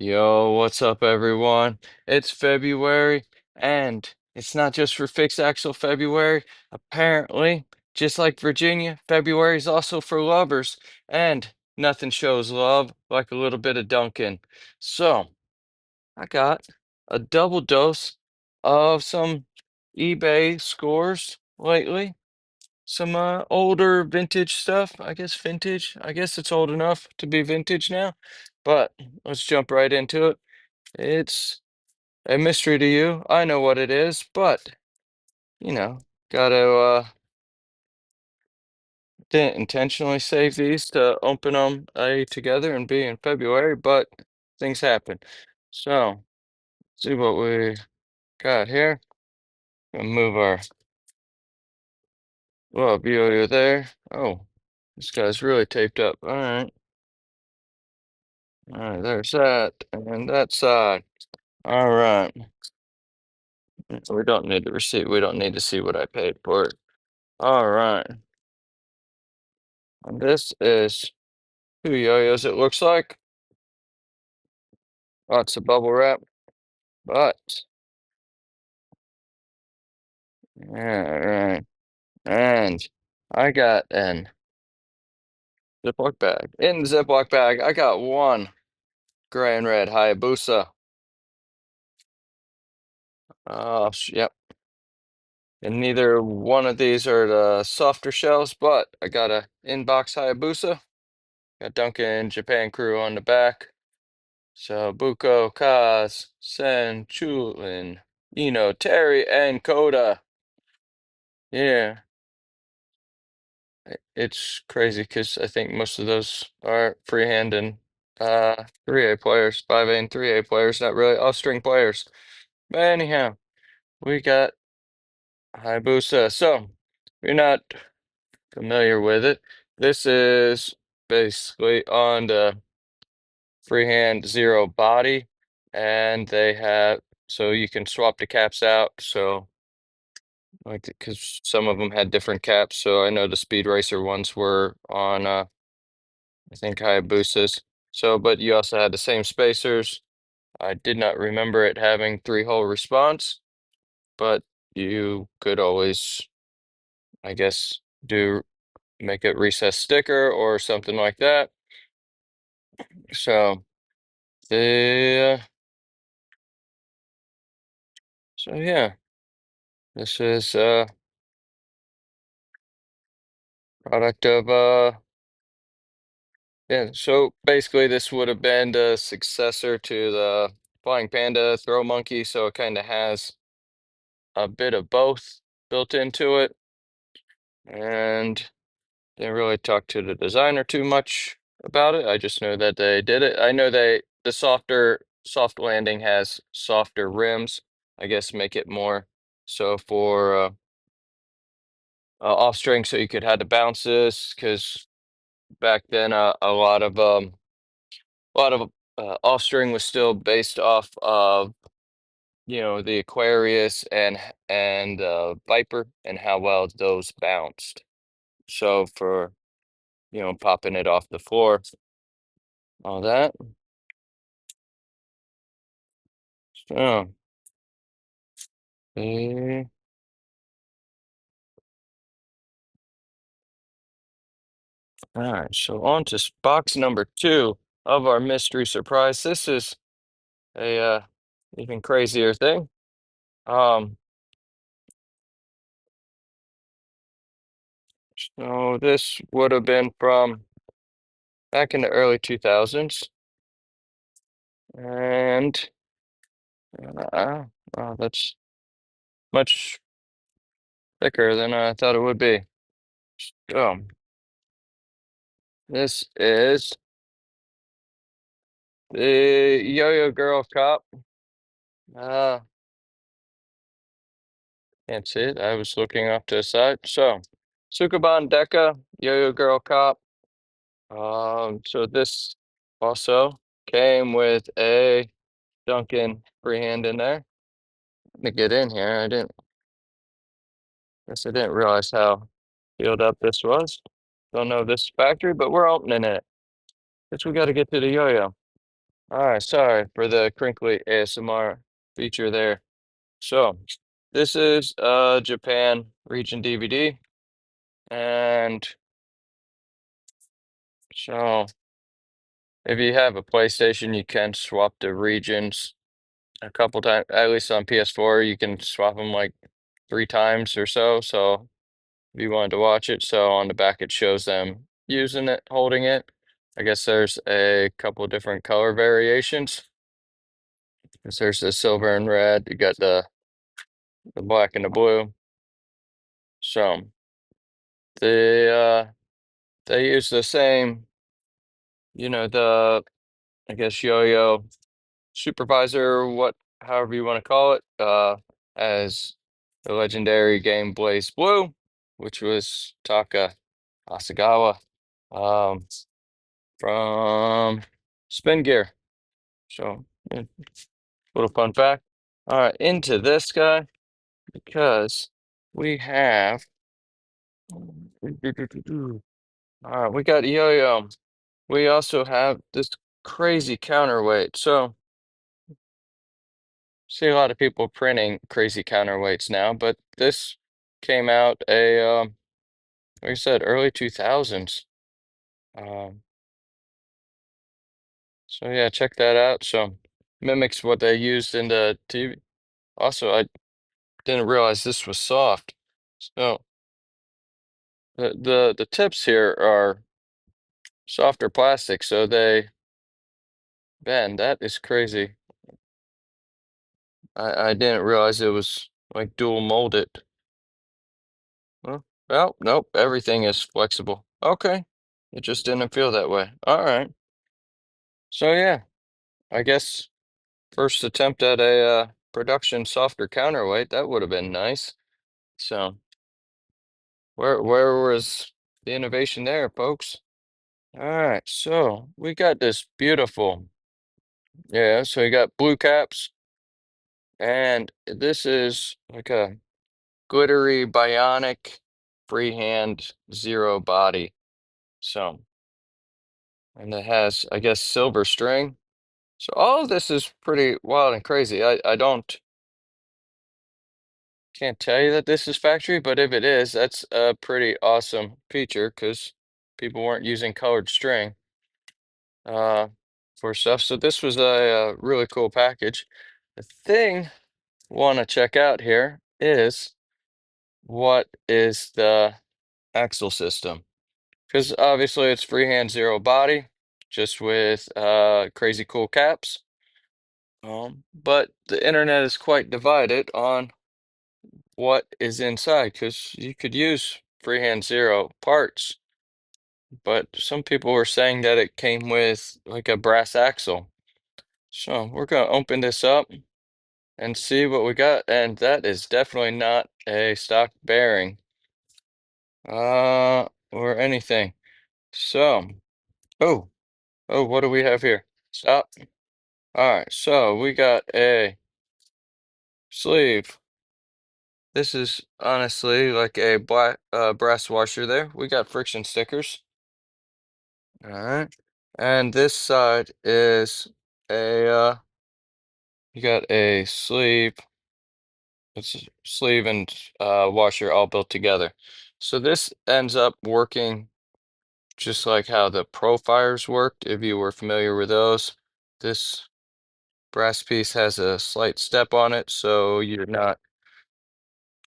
Yo, what's up, everyone? It's February, and it's not just for fixed axle February. Apparently, just like Virginia, February is also for lovers, and nothing shows love like a little bit of Duncan. So, I got a double dose of some eBay scores lately. Some older vintage stuff. I guess vintage. I guess it's old enough to be vintage now. But let's jump right into it. It's a mystery to you. I know what it is, but you know, gotta didn't intentionally save these to open them together and be in February, but things happen. So, see what we got here. Gonna move our little viewer there. Oh, this guy's really taped up. All right, there's that, and that side. All right. We don't need the receipt. We don't need to see what I paid for it. All right. And this is two yo-yos, it looks like. Lots of bubble wrap, but yeah, right. And I got an Ziploc bag. In the Ziploc bag, I got one gray and red Hayabusa. Yep. And neither one of these are the softer shells, but I got a inbox Hayabusa. Got Duncan Japan Crew on the back. So Buko, Kaz, Sen, Chulin, Terry, and Koda. Yeah. It's crazy because I think most of those are freehand and 3A players, 5A and 3A players, not really all string players. But anyhow, we got Hayabusa. So, if you're not familiar with it, this is basically on the freehand zero body, and they have so you can swap the caps out. So, like, because some of them had different caps, so I know the Speed Racer ones were on I think Hayabusas. So, but you also had the same spacers. I did not remember it having three-hole response, but you could always, I guess, do make it recess sticker or something like that. So the so yeah, this is product of yeah. So basically, this would have been the successor to the Flying Panda Throw Monkey. So it kind of has a bit of both built into it, and didn't really talk to the designer too much about it. I just know that they did it. I know the soft landing has softer rims. I guess make it more so for off string, so you could have the bounces. Because back then a lot of off string was still based off of the Aquarius and Viper and how well those bounced. So for popping it off the floor, all that. So, eh, all right. So on to box number two of our mystery surprise. This is a even crazier thing. Um, so this would have been from back in the early 2000s, and uh, that's much thicker than I thought it would be. So this is the Yo-Yo Girl Cup. Uh, can't see it. I was looking off to the side. So, Sukaban Deka, Yo-Yo Girl Cop. So this also came with a Duncan freehand in there. Let me get in here. Guess I didn't realize how filled up this was. Don't know this factory, but we're opening it. Guess we got to get to the yo-yo. All right, sorry for the crinkly ASMR feature there. So, this is Japan region DVD, and so if you have a PlayStation, you can swap the regions a couple times. At least on PS4, you can swap them like 3 times or so. So, if you wanted to watch it, so on the back it shows them using it, holding it. I guess there's a couple different color variations. 'Cause there's the silver and red. You got the black and the blue. So they they use the same, the I guess yo-yo supervisor, what however you want to call it, as the legendary game Blaze Blue, which was Taka Asagawa, um, from Spin Gear. So yeah, little fun fact. All right, into this guy because we have. All right, we got yo-yo. We also have this crazy counterweight. So, see a lot of people printing crazy counterweights now, but this came out like I said, early 2000s. Um, so yeah, check that out. So, mimics what they used in the TV. Also, I didn't realize this was soft. So, the tips here are softer plastic, so they bend. That is crazy. I didn't realize it was like dual molded. Well, nope, everything is flexible. Okay. It just didn't feel that way. All right. So yeah, I guess first attempt at a production softer counterweight, that would have been nice. So where was the innovation there, folks? All right, so we got this beautiful, yeah, so we got blue caps, and this is like a glittery bionic freehand zero body. So, and it has, I guess, silver string. So all of this is pretty wild and crazy. I don't can't tell you that this is factory, but if it is, that's a pretty awesome feature because people weren't using colored string uh for stuff. So this was a, really cool package. The thing want to check out here is what is the axle system? Because obviously it's freehand zero body, just with crazy cool caps. But the internet is quite divided on what is inside because you could use freehand zero parts, but some people were saying that it came with like a brass axle. So we're gonna open this up and see what we got, and that is definitely not a stock bearing or anything. So, oh, oh, what do we have here? Stop. All right, so we got a sleeve. This is honestly like a black brass washer there. We got friction stickers. All right. And this side is a you got a sleeve, it's a sleeve and washer all built together. So this ends up working just like how the Profires worked, if you were familiar with those. This brass piece has a slight step on it, so you're not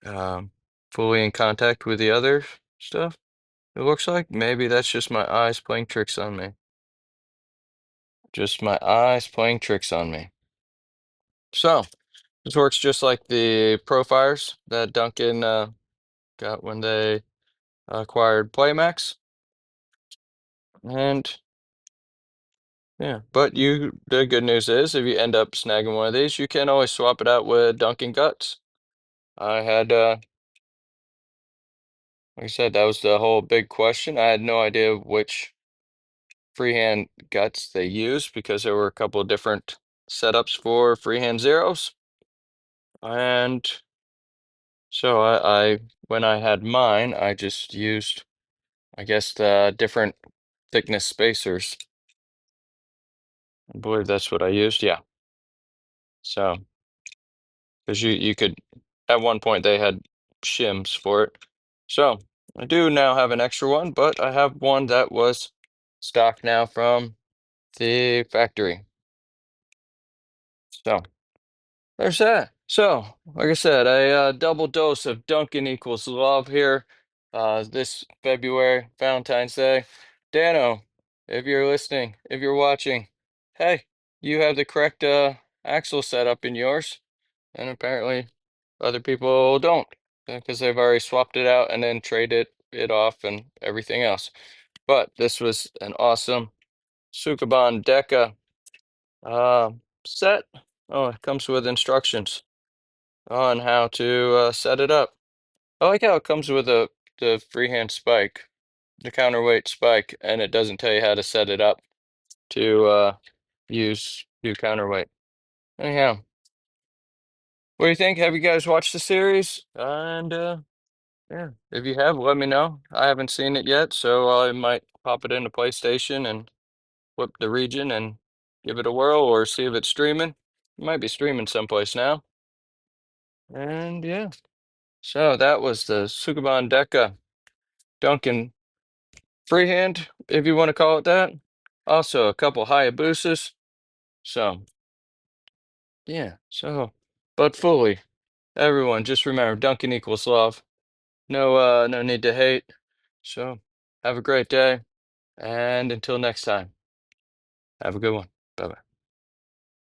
um, fully in contact with the other stuff. It looks like maybe that's just my eyes playing tricks on me. Just my eyes playing tricks on me. So, this works just like the Profires that Duncan got when they acquired Playmax. And yeah, but the good news is if you end up snagging one of these, you can always swap it out with Duncan Guts. I had, like I said, that was the whole big question. I had no idea which freehand guts they used because there were a couple of different setups for freehand zeros. And so when I had mine, I just used, I guess, the different thickness spacers. I believe that's what I used. Yeah. So, because you could, at one point they had shims for it. So I do now have an extra one, but I have one that was stock now from the factory. So there's that. So, like I said, a double dose of Duncan equals love here this February, Valentine's Day. Dano, if you're listening, if you're watching, hey, you have the correct axle setup in yours, and apparently other people don't because they've already swapped it out and then traded it off and everything else. But this was an awesome Sukaban Deca set. Oh, it comes with instructions on how to set it up. I like how it comes with the freehand spike, the counterweight spike, and it doesn't tell you how to set it up to do counterweight. Anyhow, what do you think? Have you guys watched the series? And yeah, if you have, let me know. I haven't seen it yet, so I might pop it into PlayStation and flip the region and give it a whirl or see if it's streaming. It might be streaming someplace now. And yeah, so that was the Sukuban Deca Duncan freehand, if you want to call it that. Also, a couple Hayabusas. So yeah, so but fully, everyone just remember Duncan equals love. No, no need to hate. So have a great day, and until next time, have a good one. Bye bye.